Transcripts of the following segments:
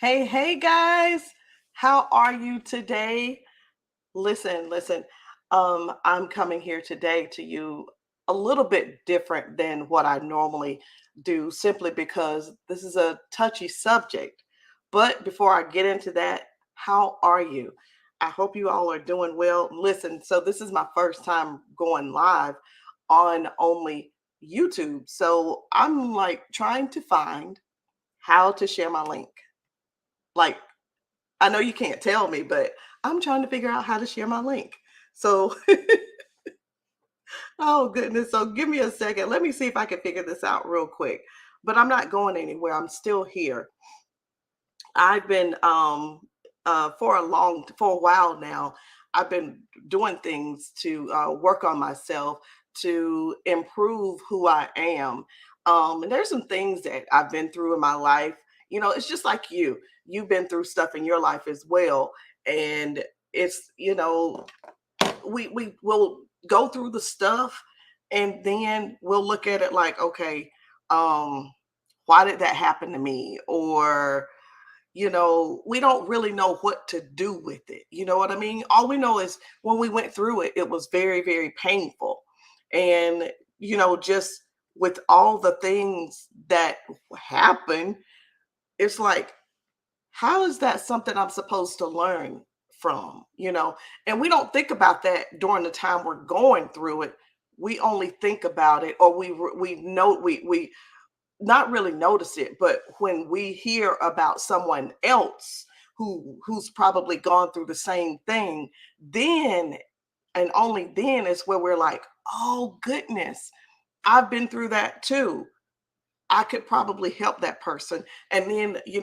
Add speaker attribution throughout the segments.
Speaker 1: Hey, hey guys, how are you today? Listen. I'm coming here today to you a little bit different than what I normally do, simply because this is a touchy subject. But before I get into that, how are you? I hope you all are doing well. Listen, so this is my first time going live on only YouTube. So I'm like trying to find how to share my link. Like, I know you can't tell me, but I'm trying to figure out how to share my link. So, oh goodness. So give me a second. Let me see if I can figure this out real quick. But I'm not going anywhere. I'm still here. I've been for a while now. I've been doing things to work on myself to improve who I am. And there's some things that I've been through in my life. It's just like you. You've been through stuff in your life as well, and it's we will go through the stuff, and then we'll look at it like, okay, um, why did that happen to me? Or we don't really know what to do with it. You know what I mean? All we know is when we went through it, it was very, very painful. And, just with all the things that happen, it's like, how is that something I'm supposed to learn from? And we don't think about that during the time we're going through it. We only think about it, or we know we not really notice it, but when we hear about someone else who's probably gone through the same thing, then and only then is where we're like, oh goodness, I've been through that too. I could probably help that person. And then, you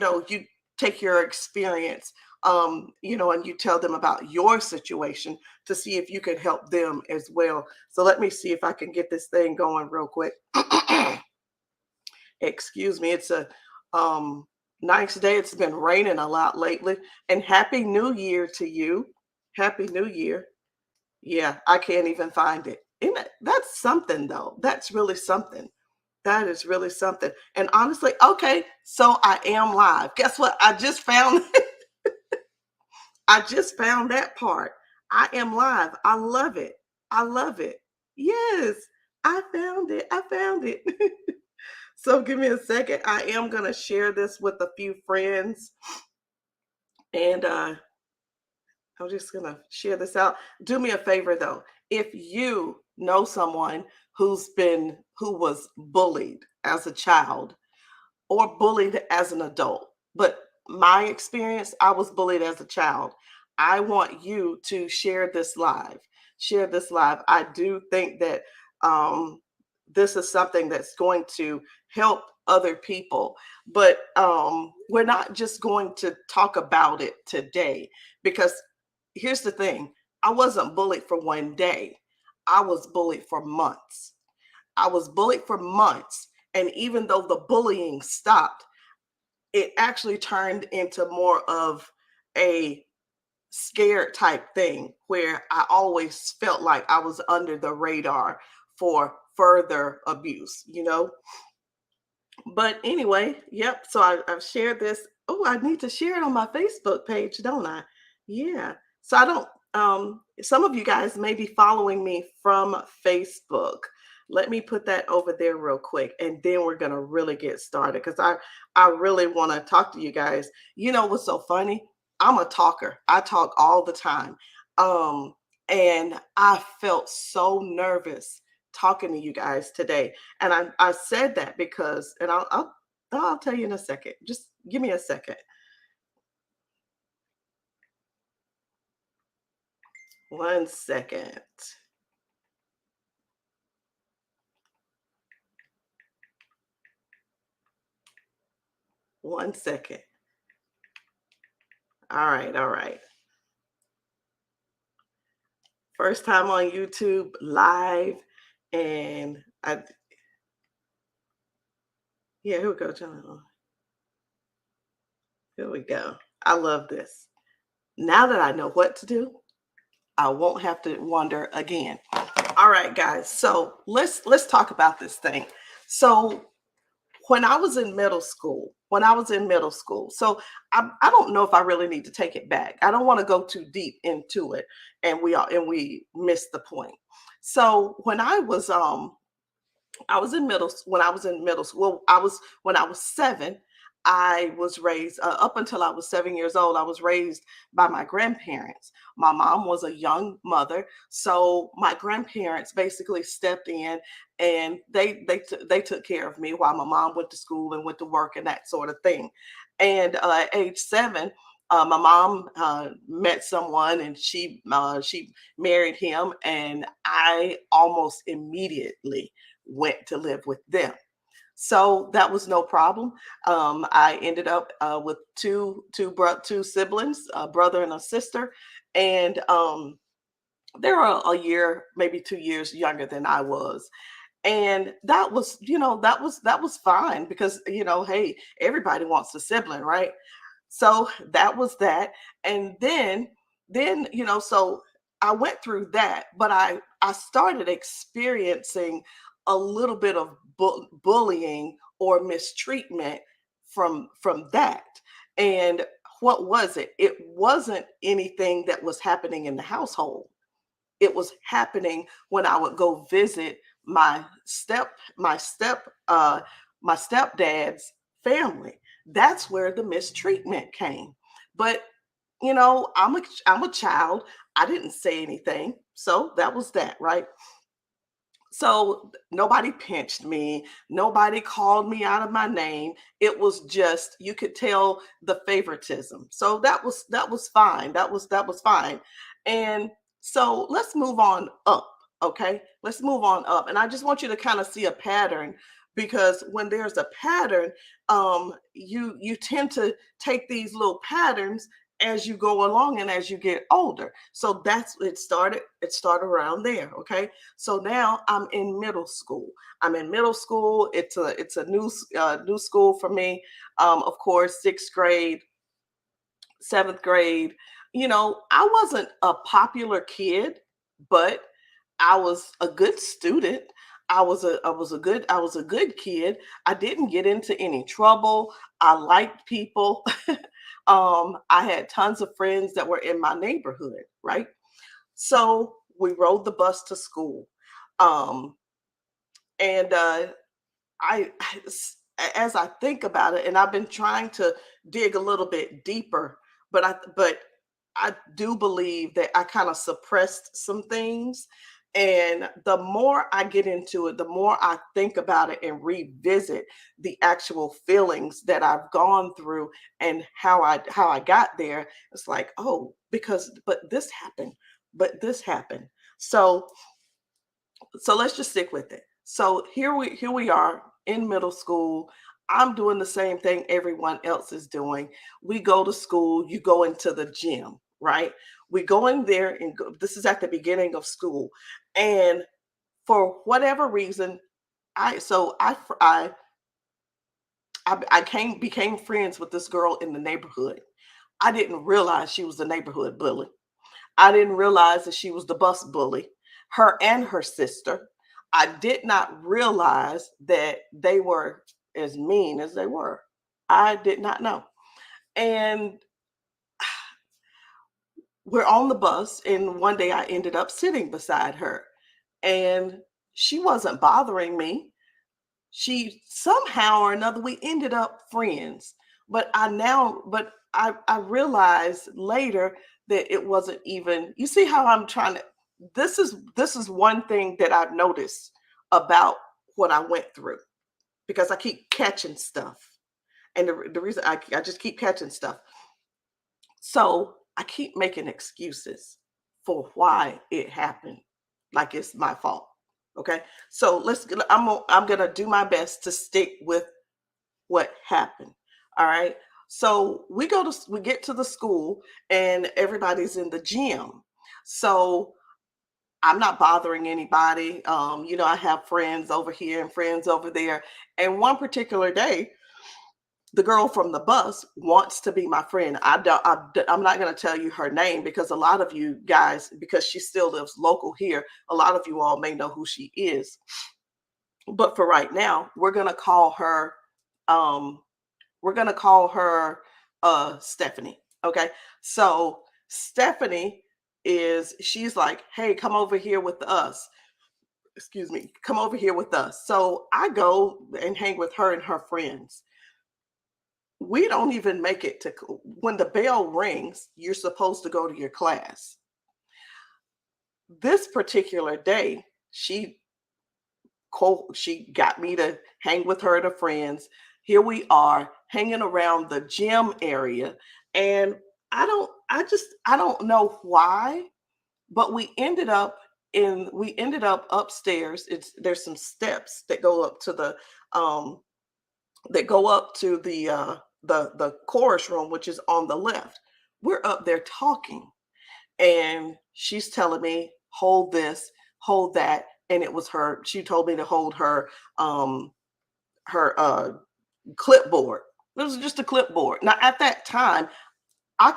Speaker 1: take your experience, and you tell them about your situation to see if you can help them as well. So let me see if I can get this thing going real quick. Excuse me. It's a um nice day. It's been raining a lot lately. And happy new year to you. Happy new year. Yeah, I can't even find it. That's something though. That's really something. That is really something. And honestly, okay, so I am live. Guess what? I just found that part. I am live. I love it. I love it. Yes, I found it. I found it. So give me a second. I am going to share this with a few friends, and I'm just going to share this out. Do me a favor though. If you know someone who was bullied as a child or bullied as an adult, but my experience, I was bullied as a child. I want you to share this live. Share this live. I do think that um, this is something that's going to help other people, but we're not just going to talk about it today, because here's the thing. I wasn't bullied for one day. I was bullied for months. I was bullied for months. And even though the bullying stopped, it actually turned into more of a scared type thing where I always felt like I was under the radar for further abuse. But anyway, yep. So I've shared this. Oh, I need to share it on my Facebook page, don't I? Yeah. So I don't, some of you guys may be following me from Facebook. Let me put that over there real quick, and then we're gonna really get started because I really want to talk to you guys. You know what's so funny? I'm a talker. I talk all the time. Um, and I felt so nervous talking to you guys today. And I said that because, and I'll tell you in a second. Just give me a second. One second. One second. All right, all right. First time on YouTube live, and yeah, here we go, John. Here we go. I love this. Now that I know what to do, I won't have to wonder again. All right, guys. So let's talk about this thing. So when I was in middle school, I don't know if I really need to take it back. I don't want to go too deep into it, and we miss the point. So when I was in middle school, I was when I was 7, I was raised up until I was 7 years old. I was raised by my grandparents. My mom was a young mother, so my grandparents basically stepped in, and they took care of me while my mom went to school and went to work and that sort of thing. And at age 7, my mom met someone, and she married him, and I almost immediately went to live with them. So that was no problem. I ended up with two siblings, a brother and a sister, and they're a year, maybe 2 years younger than I was. And that was, that was fine because, hey, everybody wants a sibling, right? So that was that. And then so I went through that, but I started experiencing a little bit of bullying or mistreatment from that. And what was it? It wasn't anything that was happening in the household. It was happening when I would go visit my step my step my stepdad's family. That's where the mistreatment came. But I'm a child. I didn't say anything. So that was that, right? So nobody pinched me, nobody called me out of my name. It was just you could tell the favoritism. So that was fine. That was fine. And so let's move on up, okay? Let's move on up. And I just want you to kind of see a pattern, because when there's a pattern, you tend to take these little patterns as you go along and as you get older. So it started around there, okay? So now I'm in middle school. I'm in middle school. It's a new school for me. Of course, sixth grade, seventh grade. I wasn't a popular kid, but I was a good student. I was a good kid. I didn't get into any trouble. I liked people. I had tons of friends that were in my neighborhood, right? So we rode the bus to school. Um, and I, as I think about it, and I've been trying to dig a little bit deeper, but I do believe that I kind of suppressed some things. And the more I get into it, the more I think about it and revisit the actual feelings that I've gone through and how I got there. It's like, oh, because but this happened. So so let's just stick with it. So here we are in middle school. I'm doing the same thing everyone else is doing. We go to school, you go into the gym, right? We go in there and this is at the beginning of school. And for whatever reason, I so I came became friends with this girl in the neighborhood. I didn't realize she was a neighborhood bully. I didn't realize that she was the bus bully, her and her sister. I did not realize that they were as mean as they were. I did not know. And we're on the bus, and one day I ended up sitting beside her, and she wasn't bothering me. She somehow or another we ended up friends. But I realized later that it wasn't even, you see how I'm trying to, this is one thing that I've noticed about what I went through, because I keep catching stuff. And the reason I just keep catching stuff. So I keep making excuses for why it happened, like it's my fault. Okay. So I'm gonna do my best to stick with what happened. All right. So we get to the school, and everybody's in the gym. So I'm not bothering anybody. I have friends over here and friends over there. And one particular day, the girl from the bus wants to be my friend. I'm not going to tell you her name, because a lot of you guys, because she still lives local here, a lot of you all may know who she is. But for right now, we're going to call her Um, we're gonna call her Stephanie. Okay. So Stephanie she's like, hey, come over here with us. Excuse me, come over here with us. So I go and hang with her and her friends. We don't even make it to when the bell rings, you're supposed to go to your class. This particular day, she got me to hang with her and her friends. Here we are hanging around the gym area. And I don't know why, but we ended up upstairs. There's some steps that go up to um the chorus room, which is on the left. We're up there talking, and she's telling me, hold this, hold that. And it was her, she told me to hold um her clipboard. It was just a clipboard. Now at that time, I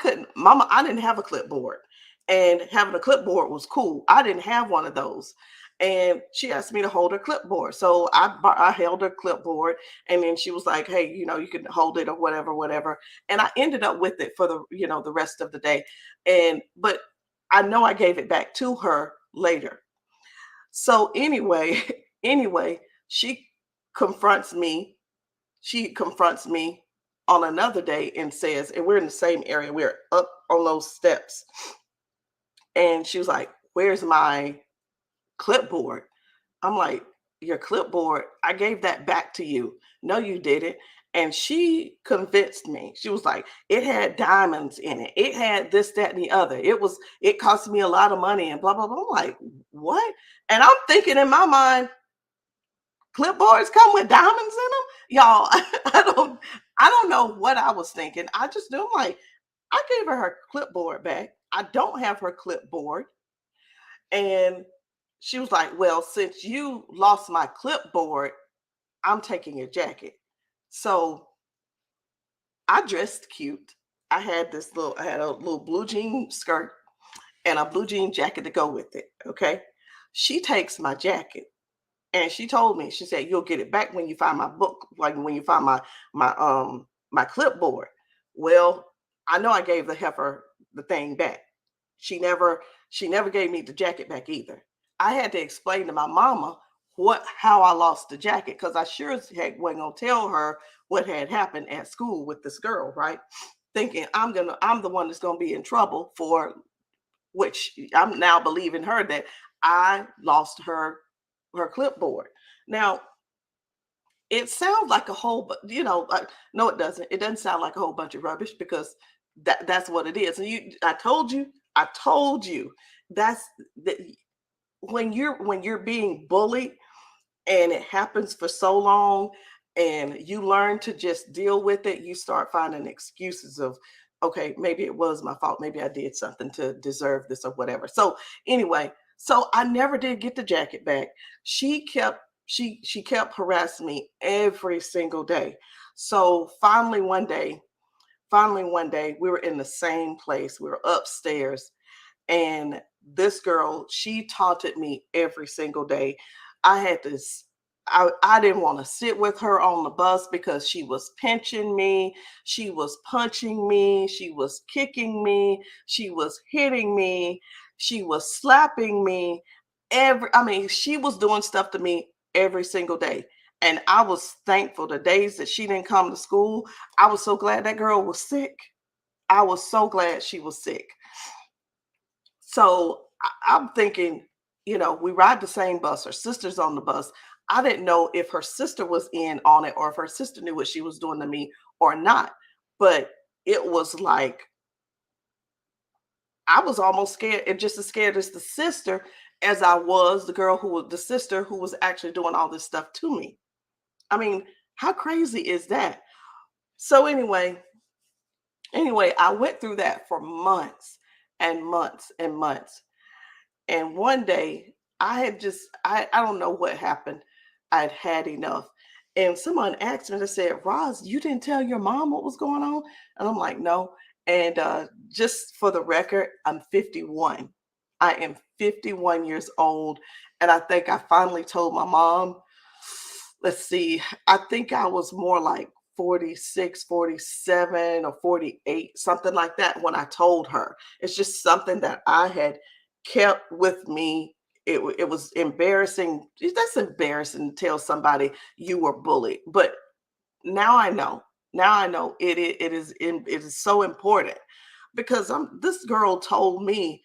Speaker 1: didn't have a clipboard. And having a clipboard was cool. I didn't have one of those. And she asked me to hold her clipboard. So I held her clipboard, and then she was like, hey, you can hold it or whatever, whatever. And I ended up with it for the rest of the day. But I know I gave it back to her later. So anyway, anyway, confronts me she confronts me on another day and says, and we're in the same area, we're up on those steps. And she was like, where's my clipboard? I'm like, your clipboard? I gave that back to you. No, you didn't. And she convinced me. She was like, it had diamonds in it. It had this, that, and the other. It cost me a lot of money and blah, blah, blah. I'm like, what? And I'm thinking in my mind, clipboards come with diamonds in them, y'all. I don't know what I was thinking. I just knew, I'm like, I gave her clipboard back. I don't have her clipboard. And she was like, well, since you lost my clipboard, I'm taking your jacket. So I dressed cute. I had a little blue jean skirt and a blue jean jacket to go with it. Okay. She takes my jacket. And she told me, she said, you'll get it back when you find my book, like when you find my clipboard. Well, I know I gave the heifer the thing back. She never gave me the jacket back either. I had to explain to my mama how I lost the jacket, because I sure as heck wasn't gonna tell her what had happened at school with this girl, right? Thinking I'm the one that's gonna be in trouble for which I'm now believing her that I lost her clipboard. Now, it sounds like a whole, but no, it doesn't. It doesn't sound like a whole bunch of rubbish, because that's what it is. And I told you, that's that when you're being bullied and it happens for so long and you learn to just deal with it, you start finding excuses of, okay, maybe it was my fault, maybe I did something to deserve this or whatever. So anyway, so I never did get the jacket back. She kept harassing me every single day. So finally one day we were in the same place, we were upstairs, and this girl, she taunted me every single day. I had this, I didn't want to sit with her on the bus because she was pinching me, she was punching me, she was kicking me, she was hitting me, she was slapping me. I mean, she was doing stuff to me every single day. And I was thankful the days that she didn't come to school. I was so glad that girl was sick. I was so glad she was sick. So I'm thinking, we ride the same bus. Her sister's on the bus. I didn't know if her sister was in on it or if her sister knew what she was doing to me or not. But it was like I was almost scared, and just as scared as the sister as I was the girl who was the sister who was actually doing all this stuff to me. I mean, how crazy is that? So anyway, I went through that for months and months and months. And one day I don't know what happened. I'd had enough. And someone asked me, they said, Roz, you didn't tell your mom what was going on? And I'm like, no. And just for the record, I'm 51. I am 51 years old. And I think I finally told my mom, let's see, I think I was more like 46, 47, or 48, something like that when I told her. It's just something that I had kept with me. It was embarrassing. That's embarrassing to tell somebody you were bullied. But now I know. Now I know it is so important because this girl told me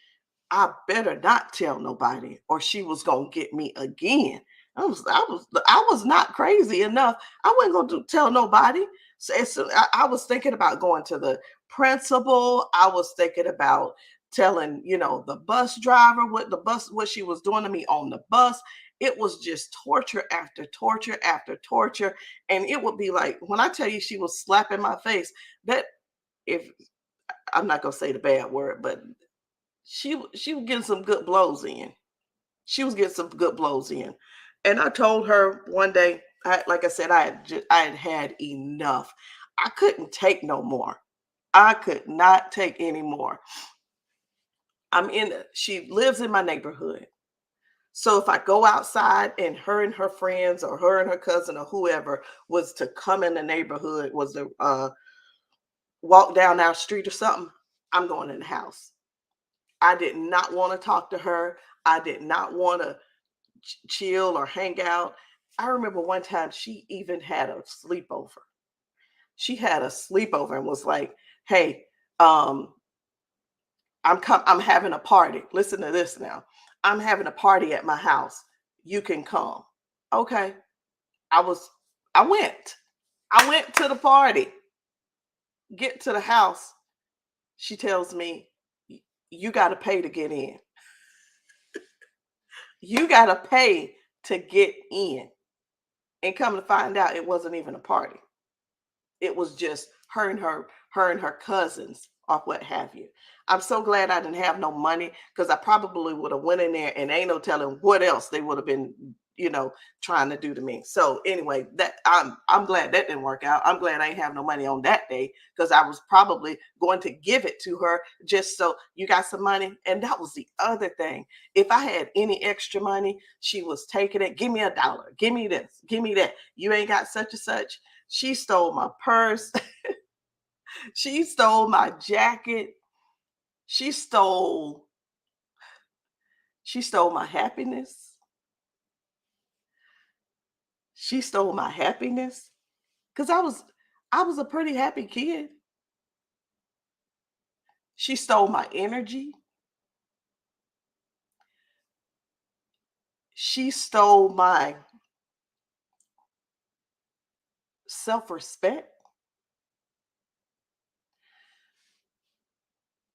Speaker 1: I better not tell nobody or she was gonna get me again. I was not crazy enough. I wasn't gonna tell nobody. So I was thinking about going to the principal. I was thinking about telling, the bus driver what she was doing to me on the bus. It was just torture after torture after torture. And it would be like when I tell you she was slapping my face, that if I'm not gonna say the bad word, but she was getting some good blows in. She was getting some good blows in. And I told her one day, like I said, I had had enough. I couldn't take no more. I could not take any more. She lives in my neighborhood. So if I go outside and her friends or her and her cousin or whoever was to come in the neighborhood, was to walk down our street or something, I'm going in the house. I did not want to talk to her. I did not want to chill or hang out. I remember one time she even had a sleepover. She had a sleepover and was like, "Hey, um, I'm having a party. Listen to this now. I'm having a party at my house. You can come." Okay. I was I went. I went to the party. Get to the house. She tells me, You got to pay to get in. You got to pay to get in." And come to find out, it wasn't even a party. It was just her and her cousins or what have you. I'm so glad I didn't have no money because I probably would have went in there and ain't no telling what else they would have been, trying to do to me. So anyway, that I'm glad that didn't work out. I'm glad I ain't have no money on that day because I was probably going to give it to her just so you got some money. And that was the other thing. If I had any extra money, she was taking it. Give me $1. Give me this. Give me that. You ain't got such and such. She stole my purse. She stole my jacket. She stole she stole my happiness. She stole my happiness cuz I was a pretty happy kid. She stole my energy. She stole my self-respect.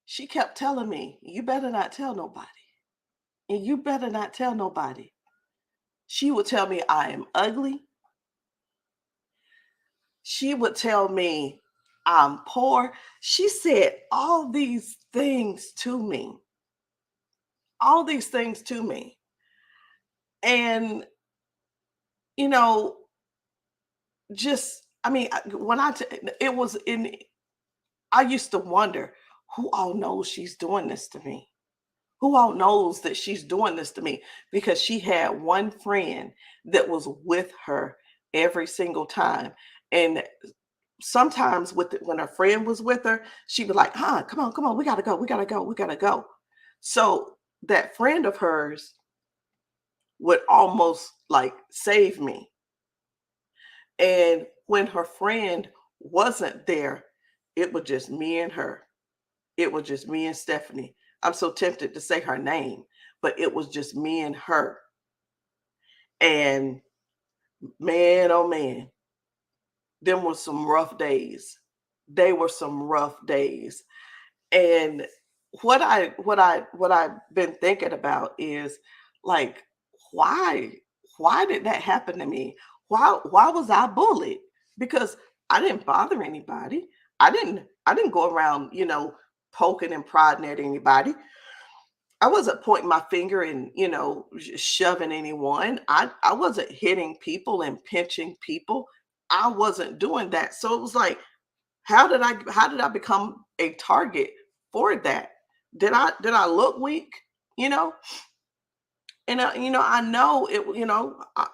Speaker 1: She kept telling me, "You better not tell nobody. And you better not tell nobody." She would tell me I am ugly. She would tell me I'm poor. She said all these things to me. All these things to me. And, you know, just, I mean, when it was in, I used to wonder who all knows she's doing this to me. Who all knows that she's doing this to me because she had one friend that was with her every single time. And sometimes when her friend was with her, she would like, "Huh, come on, we gotta go, we gotta go, we gotta go." So that friend of hers would almost like save me. And when her friend wasn't there, it was just me and her. It was just me and Stephanie. I'm so tempted to say her name, but it was just me and her. And man, oh man, them were some rough days. They were some rough days. And what I've been thinking about is like why why did that happen to me? Why was I bullied? Because I didn't bother anybody. I didn't go around, poking and prodding at anybody. I wasn't pointing my finger and, shoving anyone. I wasn't hitting people and pinching people. I wasn't doing that. So it was like how did I become a target for that? Did I look weak? You know, and I know it.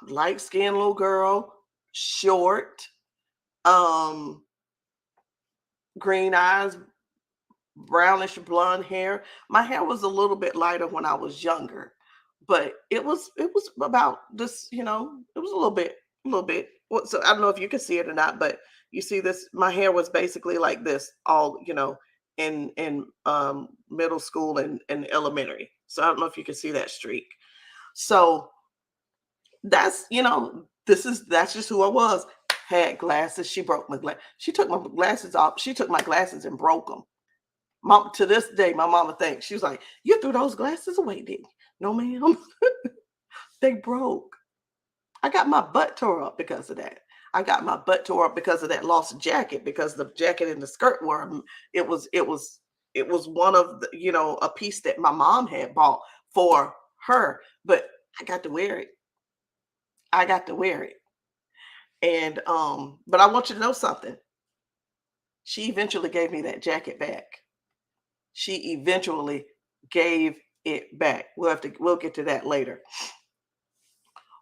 Speaker 1: Light skinned little girl, short. um, green eyes, brownish blonde hair. My hair was a little bit lighter when I was younger, but it was about this, it was a little bit. So I don't know if you can see it or not, but you see this. My hair was basically like this, all in middle school and elementary. So I don't know if you can see that streak. So that's just who I was. Had glasses. She broke my glass. She took my glasses off. She took my glasses and broke them. Mom, to this day, my mama thinks she was like, "You threw those glasses away, didn't you?" No, ma'am, they broke. I got my butt tore up because of that. I got my butt tore up because of that lost jacket, because the jacket and the skirt were it was one of a piece that my mom had bought for her, but I got to wear it. I got to wear it. And but I want you to know something. She eventually gave me that jacket back. She eventually gave it back. We'll get to that later.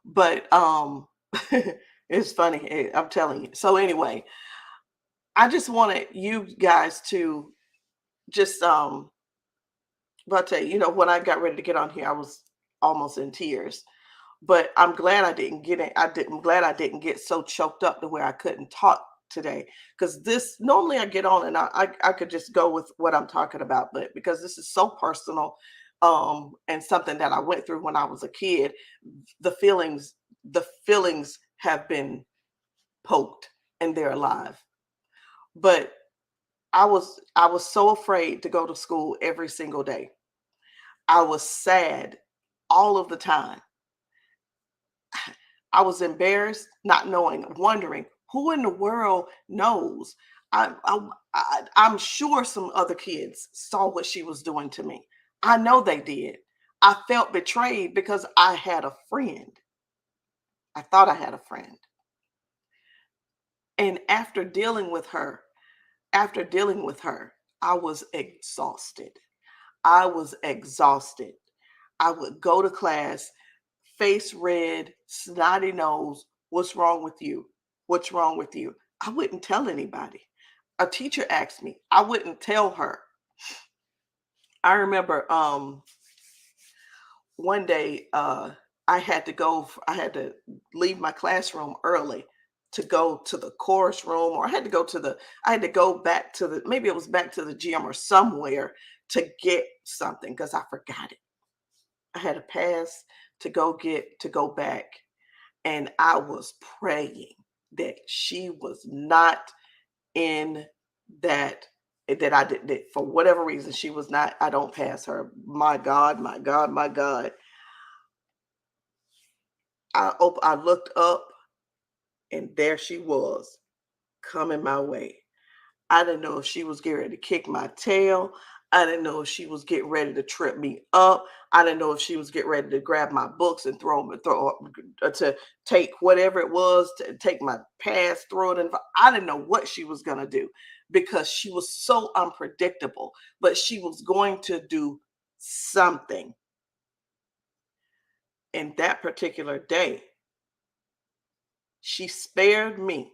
Speaker 1: But it's funny. I'm telling you. So anyway, I just wanted you guys to just but I'll tell you, when I got ready to get on here, I was almost in tears. But I'm glad I didn't get it. I'm glad I didn't get so choked up to where I couldn't talk today. Because this normally I get on and I could just go with what I'm talking about, but because this is so personal, and something that I went through when I was a kid, the feelings have been poked and they're alive. But I was so afraid to go to school every single day. I was sad all of the time. I was embarrassed, not knowing, wondering who in the world knows. I'm sure some other kids saw what she was doing to me. I know they did. I felt betrayed because I had a friend. I thought I had a friend. And after dealing with her, I was exhausted. I was exhausted. I would go to class, face red, snotty nose. What's wrong with you? What's wrong with you? I wouldn't tell anybody. A teacher asked me, I wouldn't tell her. I remember one day I had to leave my classroom early to go to the chorus room, or I had to go back to maybe it was back to the gym or somewhere to get something because I forgot it. I had a pass to go back, and I was praying that she was not in that that I did that for whatever reason she was not. I don't pass her. My God, my God, my God. I looked up, and there she was, coming my way. I didn't know if she was getting ready to kick my tail. I didn't know if she was getting ready to trip me up. I didn't know if she was getting ready to grab my books and to take whatever it was, to take my pass, throw it in. I didn't know what she was going to do because she was so unpredictable, but she was going to do something. And that particular day, she spared me.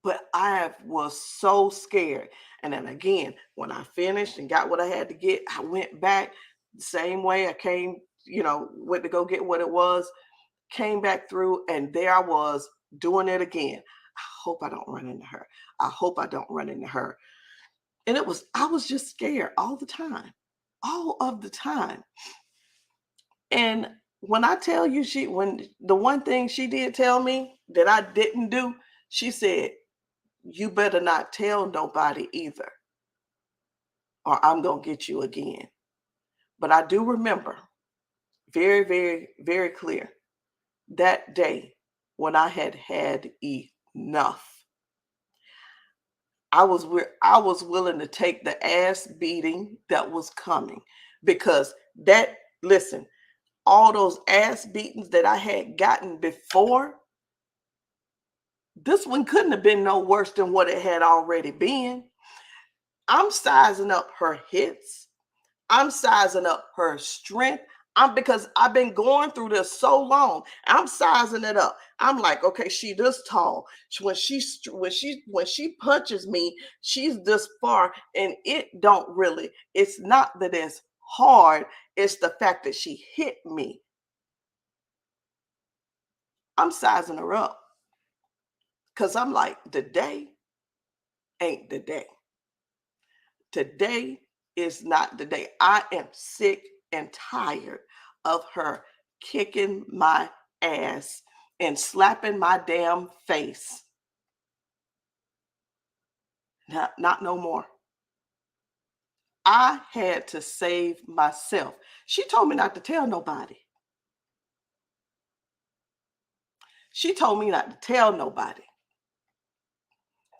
Speaker 1: But I was so scared. And then again, when I finished and got what I had to get, I went back the same way I came, went to go get what it was, came back through, and there I was doing it again. I hope I don't run into her. I hope I don't run into her. And I was just scared all the time, all of the time. And when I tell you, when the one thing she did tell me that I didn't do, she said, you better not tell nobody either, or I'm going to get you again. But I do remember very, very, very clear that day when I had had enough. I was willing to take the ass beating that was coming because listen, all those ass beatings that I had gotten before, this one couldn't have been no worse than what it had already been. I'm sizing up her hits. I'm sizing up her strength. I'm because I've been going through this so long. I'm sizing it up. I'm like, okay, she this tall. When she punches me, she's this far, and it don't really. It's not that it's hard. It's the fact that she hit me. I'm sizing her up because I'm like, the day ain't the day. Today is not the day. I am sick and tired of her kicking my ass and slapping my damn face. Not no more. I had to save myself. She told me not to tell nobody. She told me not to tell nobody.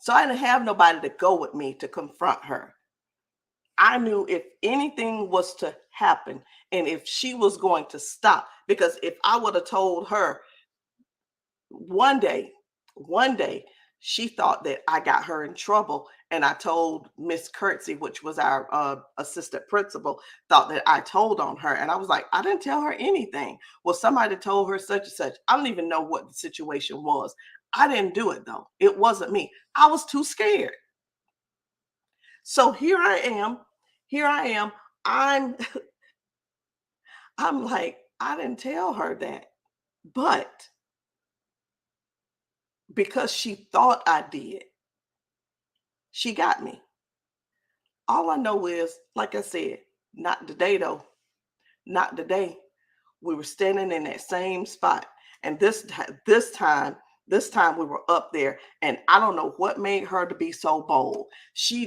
Speaker 1: So I didn't have nobody to go with me to confront her. I knew if anything was to happen and if she was going to stop, because if I would have told her one day, one day, she thought that I got her in trouble. And I told Miss Curtsy, which was our assistant principal, thought that I told on her. And I was like, I didn't tell her anything. Well, somebody told her such and such. I don't even know what the situation was. I didn't do it though. It wasn't me. I was too scared. So here I am. Here I am. I'm I'm like, I didn't tell her that. But because she thought I did, she got me. All I know is, like I said, not today though. Not today. We were standing in that same spot. And this time we were up there. And I don't know what made her to be so bold.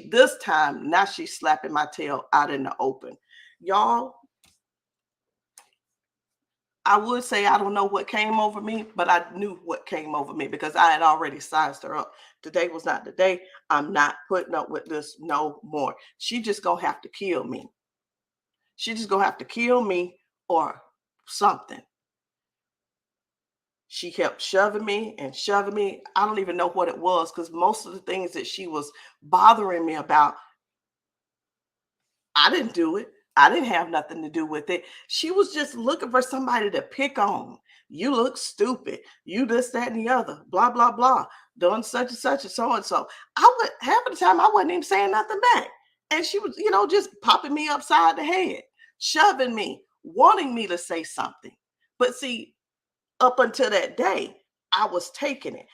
Speaker 1: This time, now she's slapping my tail out in the open. Y'all, I would say I don't know what came over me, but I knew what came over me because I had already sized her up. Today was not the day. I'm not putting up with this no more. She just gonna have to kill me. She just gonna have to kill me or something. She kept shoving me and shoving me. I don't even know what it was because most of the things that she was bothering me about, I didn't do it. I didn't have nothing to do with it. She was just looking for somebody to pick on. You look stupid. You this, that, and the other. Blah, blah, blah. Doing such and such and so and so. I would half of the time I wasn't even saying nothing back. And she was, just popping me upside the head, shoving me, wanting me to say something. But see, up until that day, I was taking it.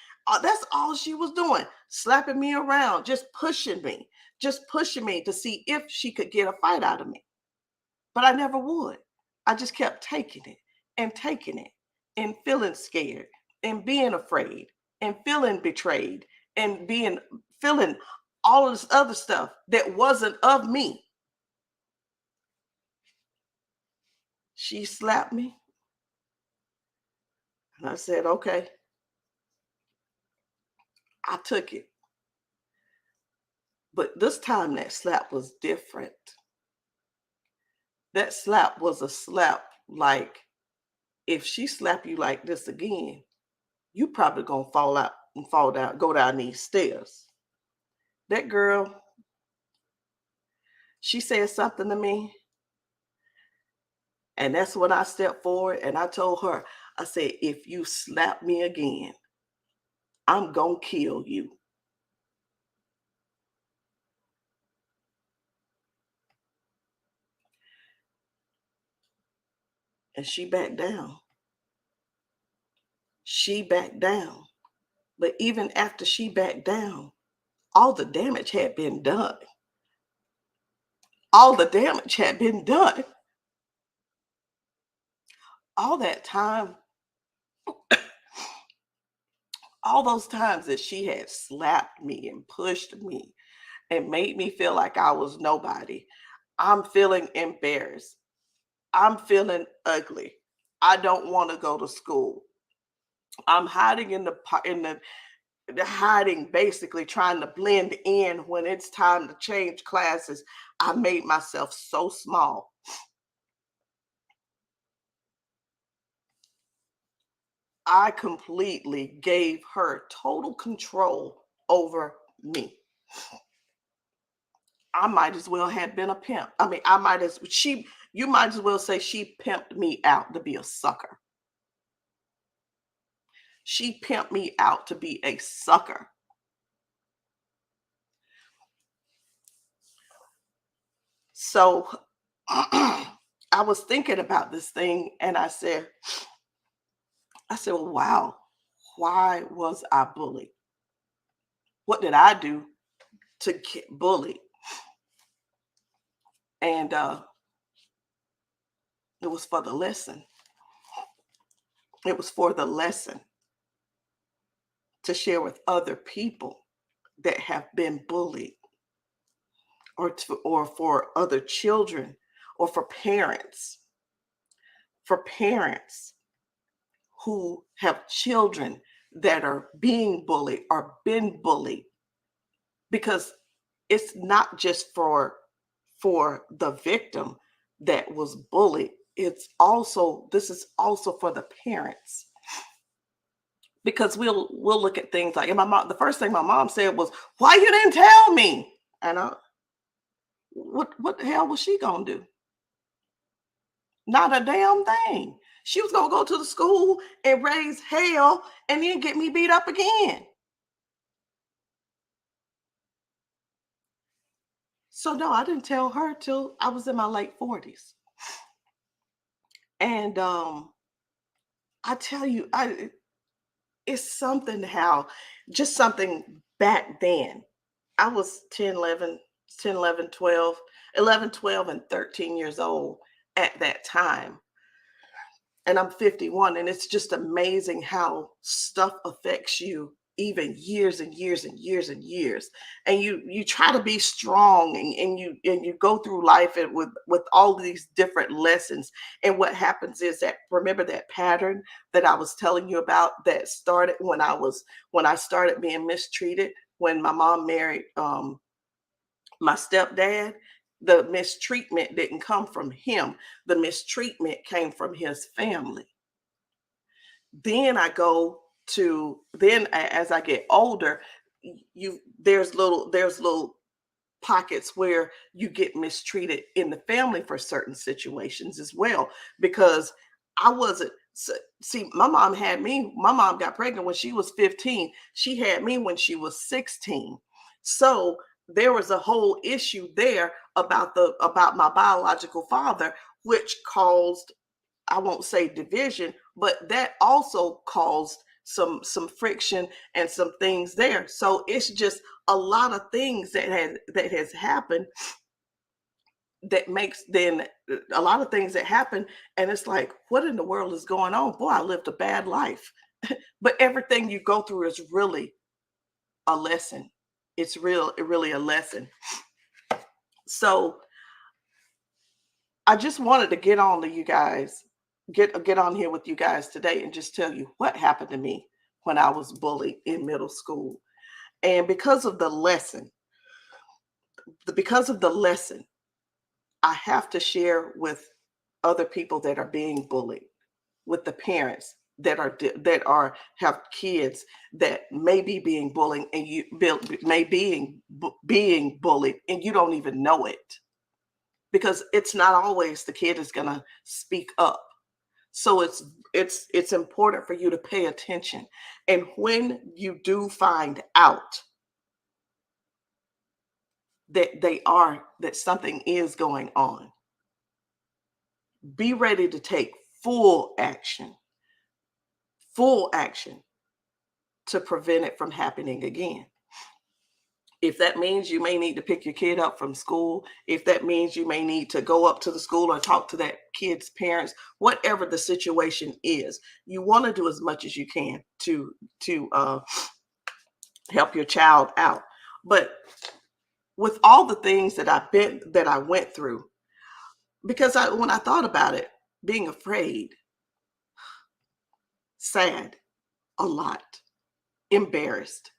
Speaker 1: That's all she was doing, slapping me around, just pushing me to see if she could get a fight out of me. But I never would. I just kept taking it and feeling scared and being afraid and feeling betrayed and feeling all of this other stuff that wasn't of me. She slapped me and I said, okay, I took it. But this time that slap was different. That slap was a slap like if she slap you like this again, you probably gonna fall out and fall down, go down these stairs. That girl, she said something to me, and that's when I stepped forward and I told her, I said, if you slap me again, I'm gonna kill you. And she backed down. She backed down. But even after she backed down, all the damage had been done. All the damage had been done. All that time, all those times that she had slapped me and pushed me and made me feel like I was nobody, I'm feeling embarrassed. I'm feeling ugly. I don't want to go to school. I'm hiding in the hiding, basically trying to blend in when it's time to change classes. I made myself so small. I completely gave her total control over me. I might as well have been a pimp. I mean, I might as she You might as well say she pimped me out to be a sucker. She pimped me out to be a sucker. So I was thinking about this thing and well, wow, why was I bullied? What did I do to get bullied? And it was for the lesson. It was for the lesson to share with other people that have been bullied, or for other children, or for parents who have children that are being bullied or been bullied, because it's not just for the victim that was bullied. This is also for the parents, because we'll look at things like, and my mom, the first thing my mom said was, why you didn't tell me? And what the hell was she gonna do? Not a damn thing. She was gonna go to the school and raise hell and then get me beat up again. So no, I didn't tell her till I was in my late 40s. And I tell you, it's something how, just something back then. I was 10, 11, 10, 11, 12, 11, 12, and 13 years old at that time. And I'm 51, and it's just amazing how stuff affects you even years and years and years and years. And you try to be strong, and you go through life and with all these different lessons. And what happens is that, remember that pattern that I was telling you about that started when I started being mistreated, when my mom married my stepdad. The mistreatment didn't come from him. The mistreatment came from his family. Then as I get older, there's little pockets where you get mistreated in the family for certain situations as well. Because I wasn't see, my mom got pregnant when she was 15. She had me when she was 16. So there was a whole issue there about my biological father, which caused, I won't say division, but that also caused some friction and some things there. So it's just a lot of things that has happened, that makes then a lot of things that happen, and it's like, what in the world is going on? Boy, I lived a bad life. But everything you go through is really a lesson. It's really a lesson. So I just wanted to get on to you guys, get on here with you guys today and just tell you what happened to me when I was bullied in middle school. And because of the lesson, I have to share with other people that are being bullied, with the parents that are have kids that may be being bullied, and being bullied, and you don't even know it, because it's not always the kid is going to speak up. So it's important for you to pay attention. And when you do find out that something is going on, be ready to take full action to prevent it from happening again. If that means you may need to pick your kid up from school, if that means you may need to go up to the school or talk to that kid's parents, whatever the situation is, you want to do as much as you can to help your child out. But with all the things that I went through, because when I thought about it, being afraid, sad, a lot, embarrassed,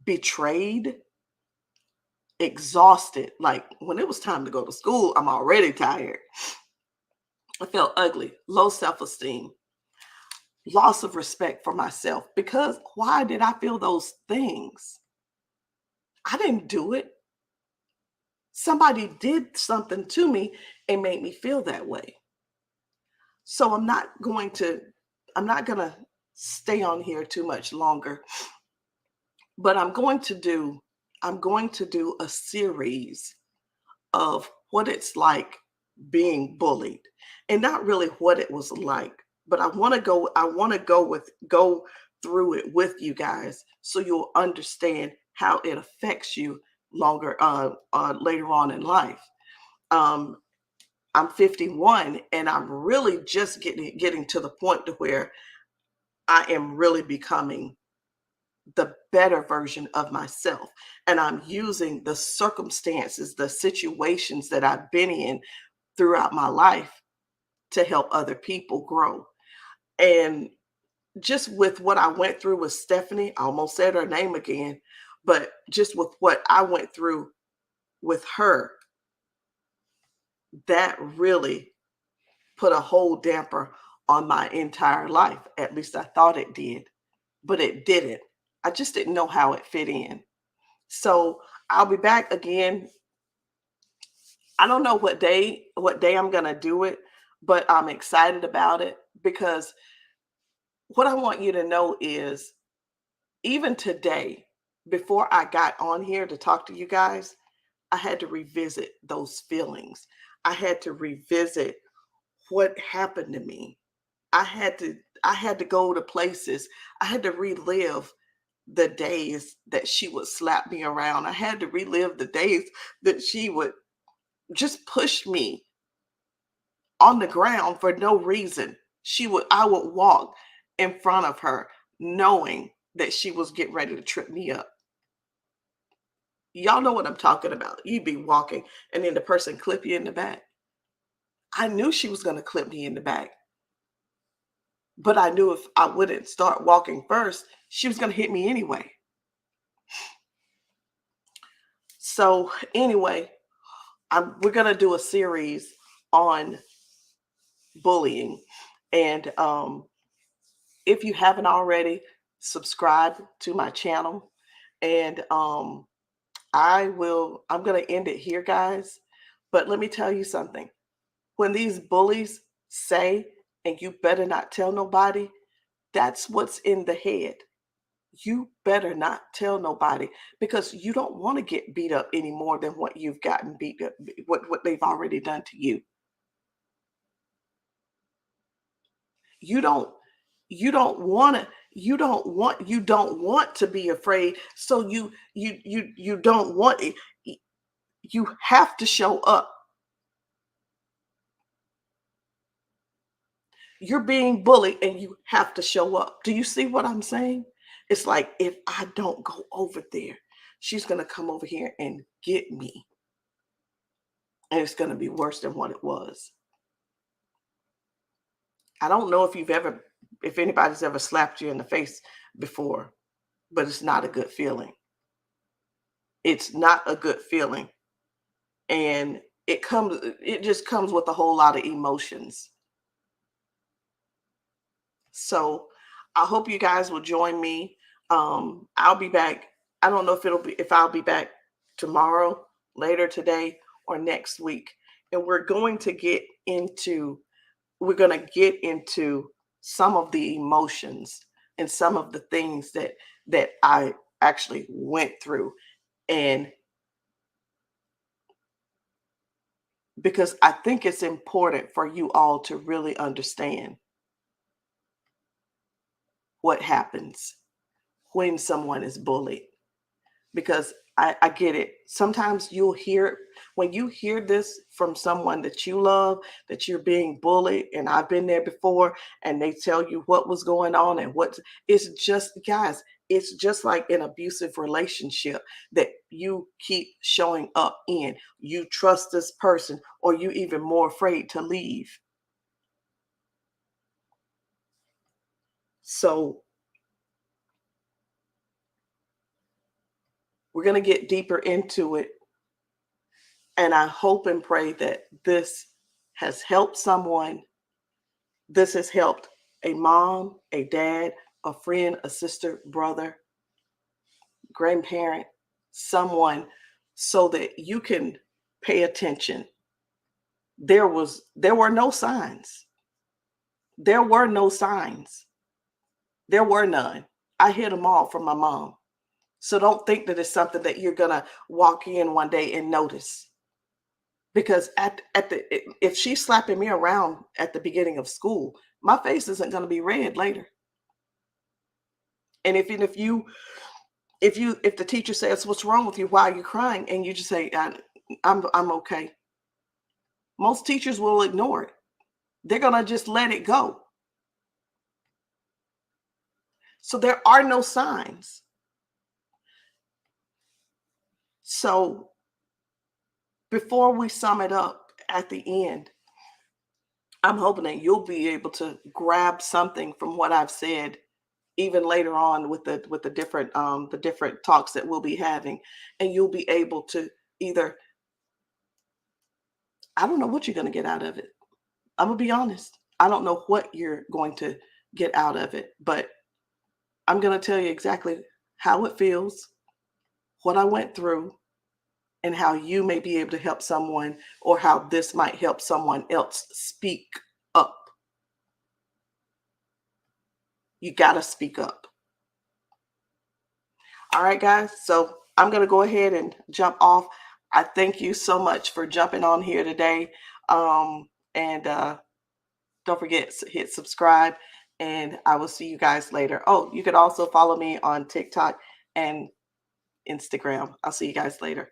Speaker 1: betrayed, exhausted. Like, when it was time to go to school, I'm already tired. I felt ugly, low self-esteem, loss of respect for myself. Because why did I feel those things? I didn't do it. Somebody did something to me, and made me feel that way. So I'm not going to stay on here too much longer, but I'm going to do a series of what it's like being bullied, and not really what it was like, but I want to go through it with you guys so you'll understand how it affects you later on in life. um I'm 51, and I'm really just getting to the point to where I am really becoming the better version of myself. And I'm using the circumstances, the situations that I've been in throughout my life to help other people grow. And just with what I went through with Stephanie, I almost said her name again, but just with what I went through with her, that really put a whole damper on my entire life. At least I thought it did, but it didn't. I just didn't know how it fit in. So I'll be back again. I don't know what day I'm going to do it, but I'm excited about it because what I want you to know is even today, before I got on here to talk to you guys, I had to revisit those feelings. I had to revisit what happened to me. I had to I had to go to places. I had to relive the days that she would slap me around. I had to relive the days that she would just push me on the ground for no reason. I would walk in front of her knowing that she was getting ready to trip me up. Y'all know what I'm talking about. You'd be walking and then the person clip you in the back. I knew she was going to clip me in the back, but I knew if I wouldn't start walking first, she was going to hit me anyway. So anyway, we're going to do a series on bullying. And if you haven't already, subscribe to my channel. And I'm going to end it here, guys. But let me tell you something. When these bullies say, and you better not tell nobody, that's what's in the head. You better not tell nobody because you don't want to get beat up any more than what you've gotten beat up, what they've already done to you. You don't you don't want to be afraid. So you don't want it. You have to show up. You're being bullied and you have to show up. Do you see what I'm saying? It's like if I don't go over there, she's going to come over here and get me. And it's going to be worse than what it was. I don't know if anybody's ever slapped you in the face before, but it's not a good feeling. It's not a good feeling. And it just comes with a whole lot of emotions. So I hope you guys will join me. I'll be back. I don't know if I'll be back tomorrow, later today, or next week. And we're going to get into some of the emotions and some of the things that I actually went through. And because I think it's important for you all to really understand what happens when someone is bullied. Because I get it. Sometimes when you hear this from someone that you love, that you're being bullied, and I've been there before, and they tell you what was going on and it's just, guys, it's just like an abusive relationship that you keep showing up in. You trust this person, or you even more afraid to leave. So we're going to get deeper into it. And I hope and pray that this has helped someone. This has helped a mom, a dad, a friend, a sister, brother, grandparent, someone, so that you can pay attention. there were no signs. There were no signs. There were none. I hid them all from my mom. So don't think that it's something that you're gonna walk in one day and notice. Because if she's slapping me around at the beginning of school, my face isn't gonna be red later. And if the teacher says, "What's wrong with you? Why are you crying?" and you just say, I'm okay. Most teachers will ignore it. They're gonna just let it go. So there are no signs. So before we sum it up at the end, I'm hoping that you'll be able to grab something from what I've said even later on with the different talks that we'll be having, and you'll be able to either, I don't know what you're going to get out of it. I'm gonna be honest. I don't know what you're going to get out of it, but I'm going to tell you exactly how it feels, what I went through, and how you may be able to help someone, or how this might help someone else speak up. You got to speak up. All right, guys. So I'm going to go ahead and jump off. I thank you so much for jumping on here today. And don't forget to hit subscribe, and I will see you guys later. Oh, you could also follow me on TikTok and Instagram. I'll see you guys later.